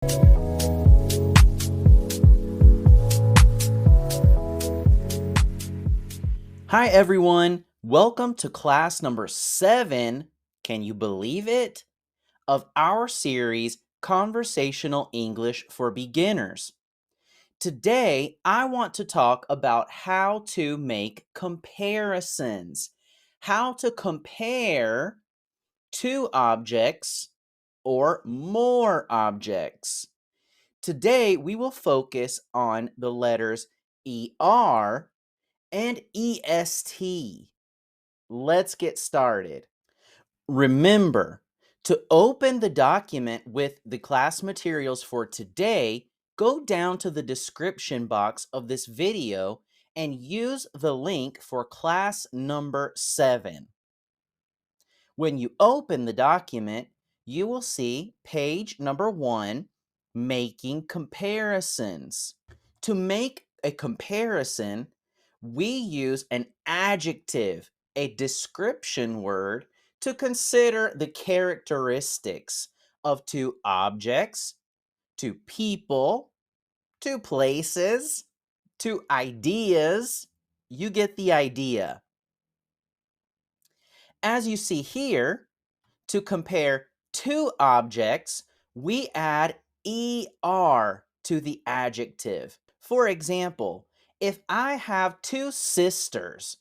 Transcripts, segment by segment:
Hi, everyone. Welcome to class number 7. Can you believe it? Of our series, Conversational English for Beginners. Today, I want to talk about how to make comparisons, how to compare two objects or more objects. Today, we will focus on the letters ER and EST. Let's get started. Remember, to open the document with the class materials for today, go down to the description box of this video and use the link for class number 7. When you open the document, you will see page number 1, Making Comparisons. To make a comparison, we use an adjective, a description word, to consider the characteristics of two objects, two people, two places, two ideas. You get the idea. As you see here, to compare two objects, we add ER to the adjective. For example, if I have two sisters,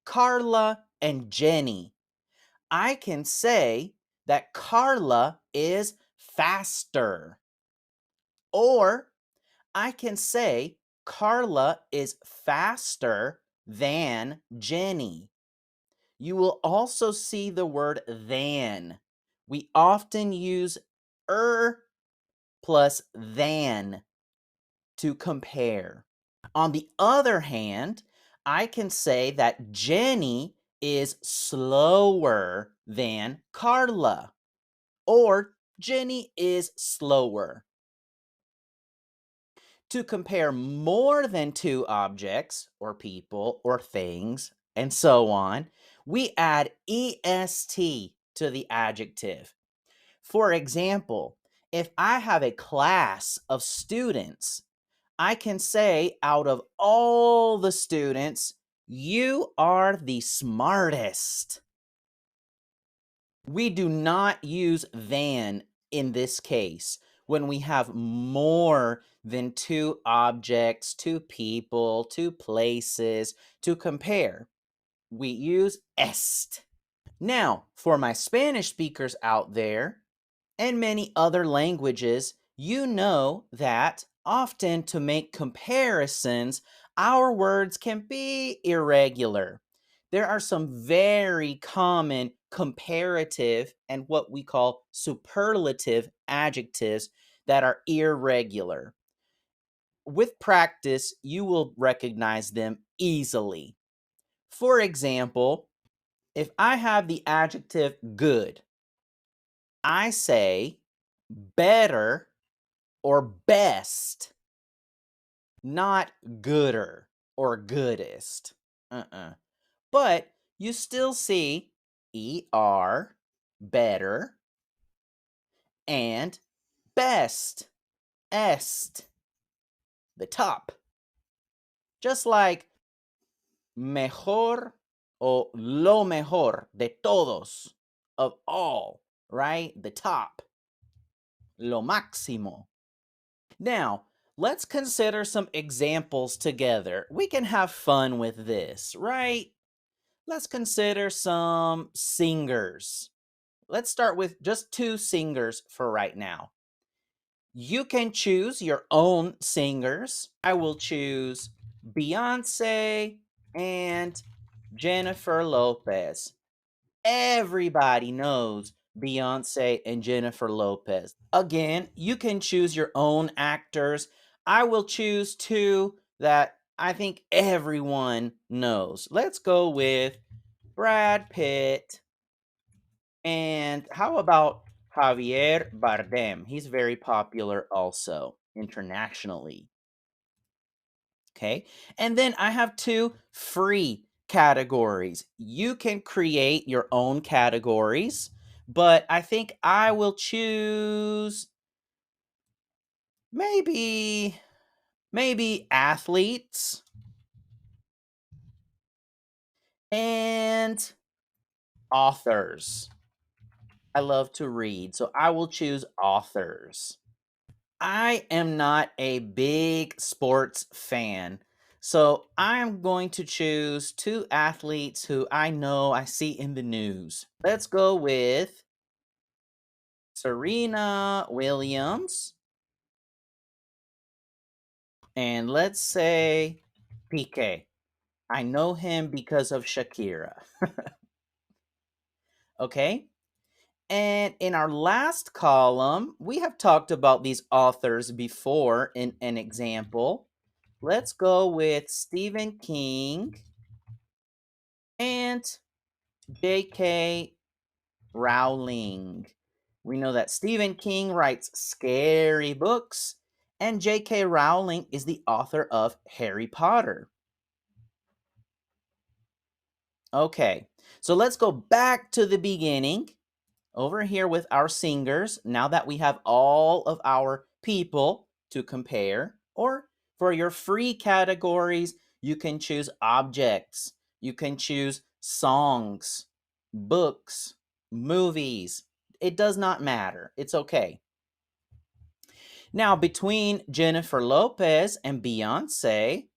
Carla and Jenny, I can say that Carla is faster. Or I can say Carla is faster than Jenny. You will also see the word than. We often use plus than to compare. On the other hand, I can say that Jenny is slower than Carla, or Jenny is slower. To compare more than two objects, or people, or things, and so on, we add est to the adjective. For example, if I have a class of students, I can say out of all the students, you are the smartest. We do not use than in this case when we have more than two objects, two people, two places to compare. We use est. Now, for my Spanish speakers out there, and many other languages, you know that often to make comparisons, our words can be irregular. There are some very common comparative and what we call superlative adjectives that are irregular. With practice, you will recognize them easily. For example, if I have the adjective good, I say better or best, not gooder or goodest. But you still see ER, better, and best, est, the top. Just like mejor o lo mejor de todos, of all, right? The top, lo máximo. Now, let's consider some examples together. We can have fun with this, right? Let's consider some singers. Let's start with just two singers for right now. You can choose your own singers. I will choose Beyonce and Jennifer Lopez. Everybody knows Beyonce and Jennifer Lopez. Again, you can choose your own actors. I will choose two that I think everyone knows. Let's go with Brad Pitt and how about Javier Bardem? He's very popular also internationally. Okay, and then I have two free categories. You can create your own categories, but I think I will choose maybe athletes and authors. I love to read, so I will choose authors. I am not a big sports fan, so I'm going to choose two athletes who I know I see in the news. Let's go with Serena Williams, and let's say Piqué. I know him because of Shakira. Okay? And in our last column, we have talked about these authors before in an example. Let's go with Stephen King and J.K. Rowling. We know that Stephen King writes scary books, and J.K. Rowling is the author of Harry Potter. Okay, so let's go back to the beginning over here with our singers. Now that we have all of our people to compare, or for your free categories, you can choose objects, you can choose songs, books, movies. It does not matter. It's okay. Now, between Jennifer Lopez and Beyonce,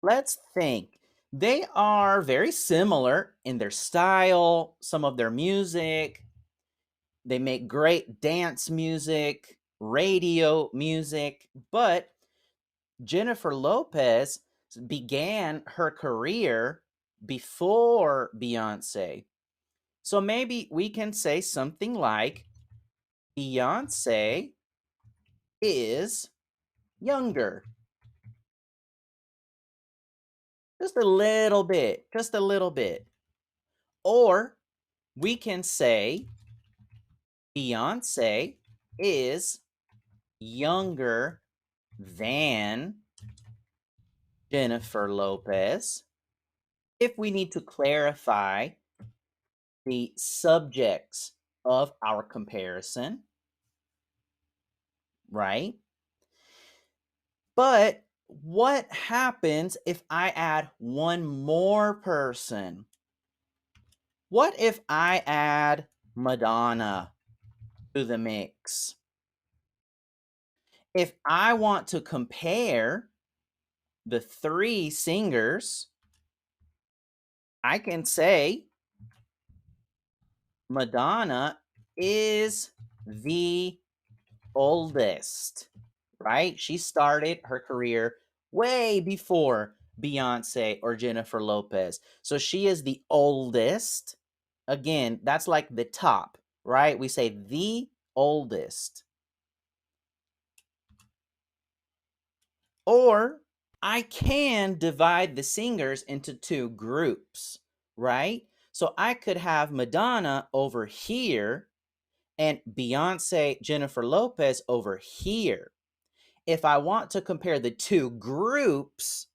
let's think. They are very similar in their style, some of their music. They make great dance music, radio music, but Jennifer Lopez began her career before Beyonce. So maybe we can say something like Beyonce is younger. Just a little bit, just a little bit. Or we can say Beyonce is younger than Jennifer Lopez. If we need to clarify the subjects of our comparison, right? But what happens if I add one more person? What if I add Madonna to the mix? If I want to compare the three singers, I can say Madonna is the oldest, right? She started her career way before Beyonce or Jennifer Lopez. So she is the oldest. Again, that's like the top, right? We say the oldest. Or I can divide the singers into two groups, right? So I could have Madonna over here and Beyonce, Jennifer Lopez over here. If I want to compare the two groups,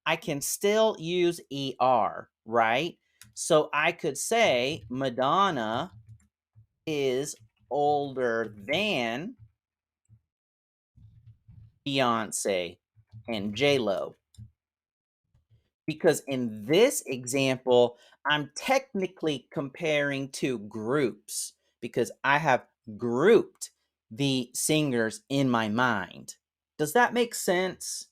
I can still use ER, right? So I could say Madonna is older than Beyonce and J-Lo. Because in this example, I'm technically comparing two groups because I have grouped the singers in my mind. Does that make sense?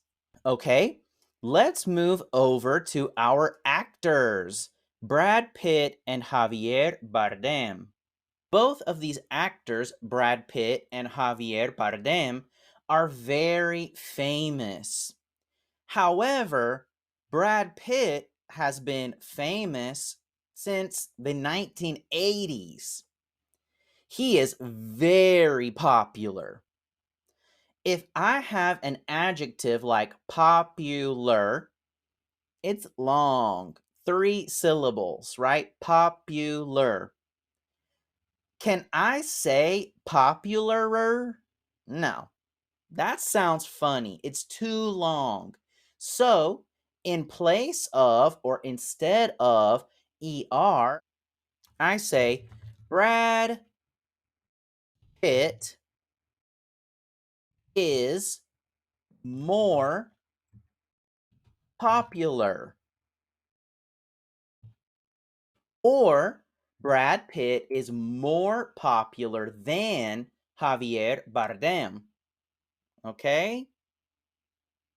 Okay, let's move over to our actors, Brad Pitt and Javier Bardem. Both of these actors, Brad Pitt and Javier Bardem, are very famous. However, Brad Pitt has been famous since the 1980s. He is very popular. If I have an adjective like popular, it's long, 3 syllables, right? Popular. Can I say popularer? No, that sounds funny. It's too long. So, in place of or instead of ER, I say Brad Pitt is more popular. Or Brad Pitt is more popular than Javier Bardem. Okay?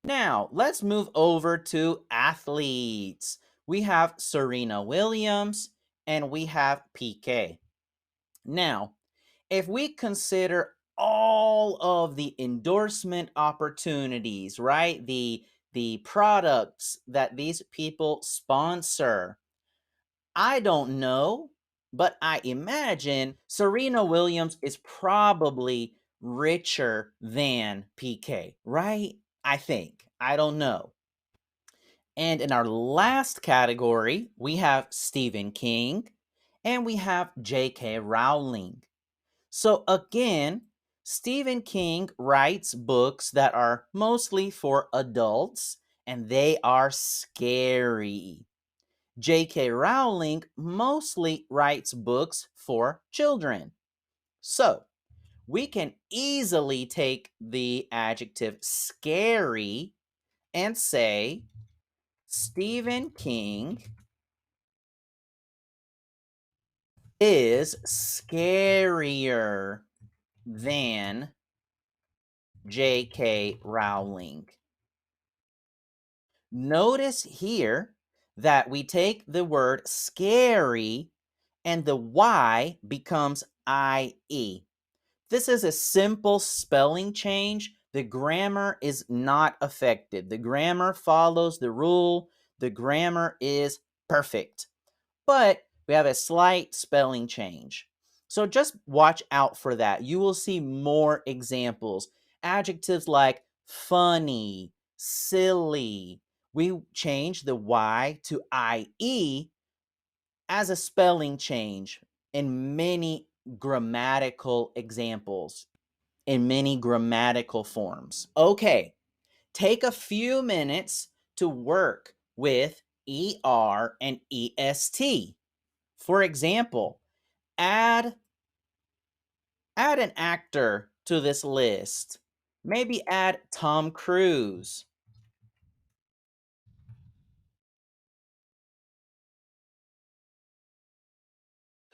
Now, let's move over to athletes. We have Serena Williams and we have Piqué. Now, if we consider all of the endorsement opportunities, right? The products that these people sponsor, I don't know, but I imagine Serena Williams is probably richer than PK, right? I think. I don't know. And in our last category, we have Stephen King and we have J.K. Rowling. So again, Stephen King writes books that are mostly for adults and they are scary. J.K. Rowling mostly writes books for children. So, we can easily take the adjective scary and say Stephen King is scarier than J.K. Rowling. Notice here that we take the word scary and the Y becomes IE. This is a simple spelling change. The grammar is not affected. The grammar follows the rule. The grammar is perfect. But we have a slight spelling change. So just watch out for that. You will see more examples. Adjectives like funny, silly. We change the Y to IE as a spelling change in many grammatical examples, in many grammatical forms. Okay, take a few minutes to work with ER and EST. For example, add an actor to this list. Maybe add Tom Cruise.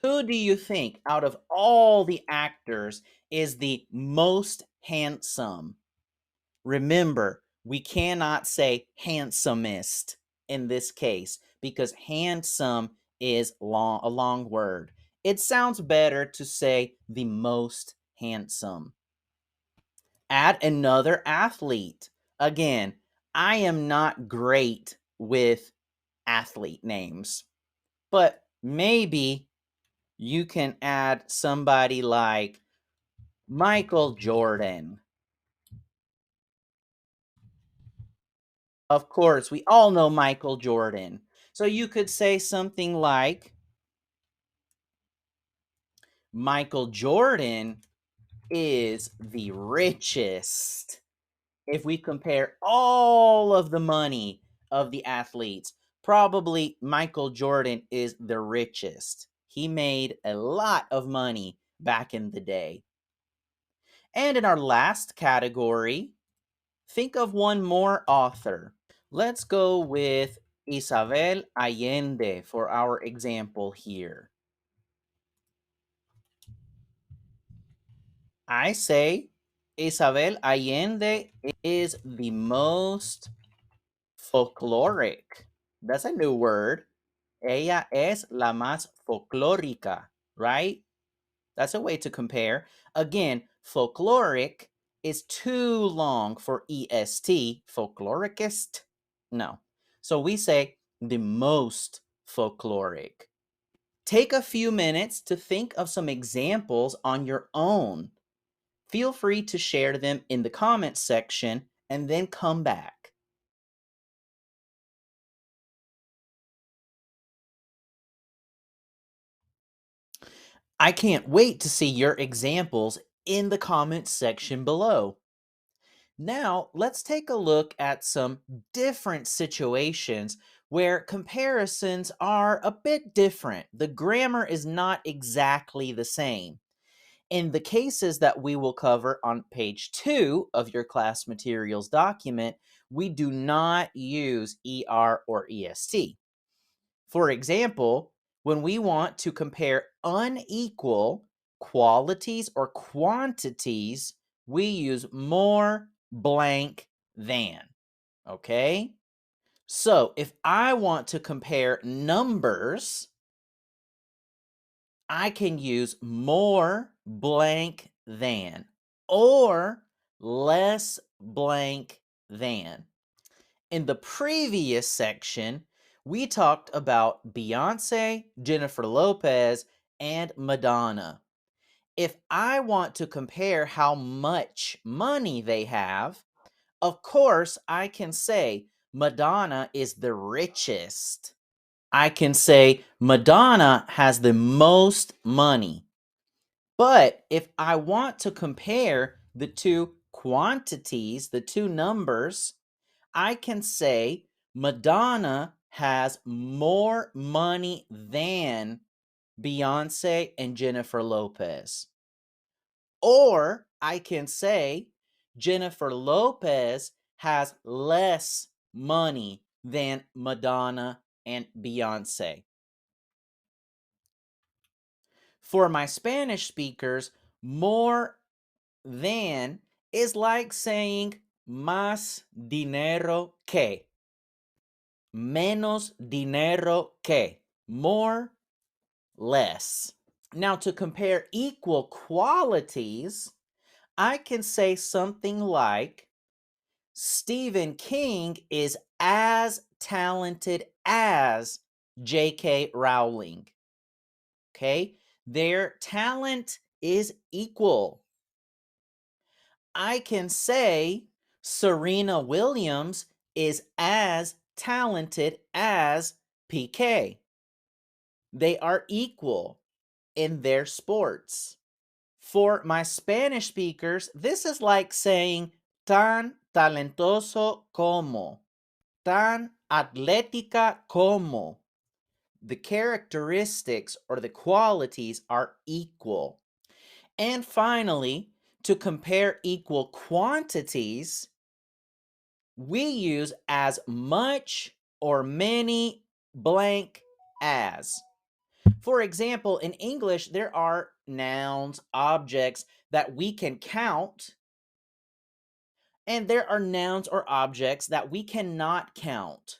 Who do you think out of all the actors is the most handsome? Remember, we cannot say handsomest in this case because handsome is a long word. It sounds better to say the most handsome. Add another athlete. Again, I am not great with athlete names, but maybe you can add somebody like Michael Jordan. Of course, we all know Michael Jordan. So you could say something like Michael Jordan is the richest. If we compare all of the money of the athletes, probably Michael Jordan is the richest. He made a lot of money back in the day. And in our last category, think of one more author. Let's go with Isabel Allende for our example here. I say Isabel Allende is the most folkloric. That's a new word. Ella es la más folclórica, right? That's a way to compare. Again, folkloric is too long for EST. Folkloricist? No. So we say the most folkloric. Take a few minutes to think of some examples on your own. Feel free to share them in the comments section and then come back. I can't wait to see your examples in the comments section below. Now, let's take a look at some different situations where comparisons are a bit different. The grammar is not exactly the same. In the cases that we will cover on page 2 of your class materials document, we do not use ER or EST. For example, when we want to compare unequal qualities or quantities, we use more blank than. Okay? So if I want to compare numbers, I can use more blank than or less blank than. In the previous section, we talked about Beyonce, Jennifer Lopez, and Madonna. If I want to compare how much money they have, of course, I can say Madonna is the richest. I can say Madonna has the most money. But if I want to compare the two quantities, the two numbers, I can say Madonna has more money than Beyonce and Jennifer Lopez. Or I can say Jennifer Lopez has less money than Madonna and Beyonce. For my Spanish speakers, more than is like saying más dinero que. Menos dinero que. More, less. Now, to compare equal qualities, I can say something like Stephen King is as talented as J.K. Rowling. Okay? Their talent is equal. I can say Serena Williams is as talented as PK. They are equal in their sports. For my Spanish speakers, this is like saying tan talentoso como, tan atlética como. The characteristics or the qualities are equal. And finally, to compare equal quantities, we use as much or many blank as. For example, in English, there are nouns, objects that we can count, and there are nouns or objects that we cannot count.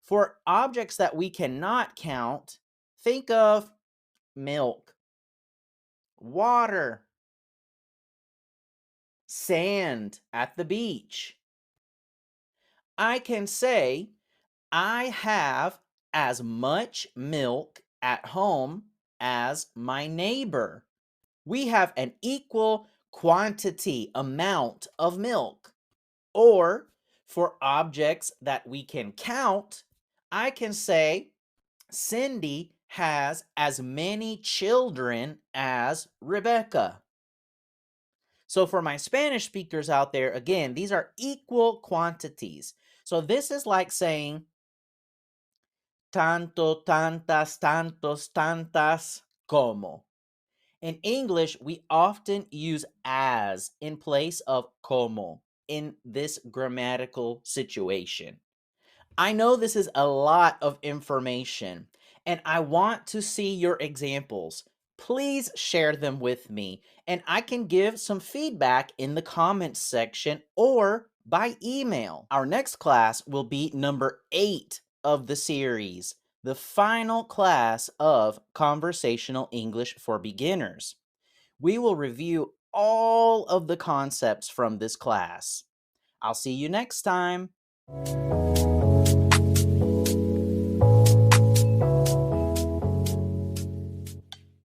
For objects that we cannot count, think of milk, water, sand at the beach. I can say, I have as much milk at home as my neighbor. We have an equal quantity, amount of milk. Or for objects that we can count, I can say Cindy has as many children as Rebecca. So for my Spanish speakers out there, again, these are equal quantities. So this is like saying tanto, tantas, tantos, tantas, como. In English, we often use as in place of como in this grammatical situation. I know this is a lot of information, and I want to see your examples. Please share them with me, and I can give some feedback in the comments section or by email. Our next class will be number 8 of the series, the final class of Conversational English for Beginners. We will review all of the concepts from this class. I'll see you next time.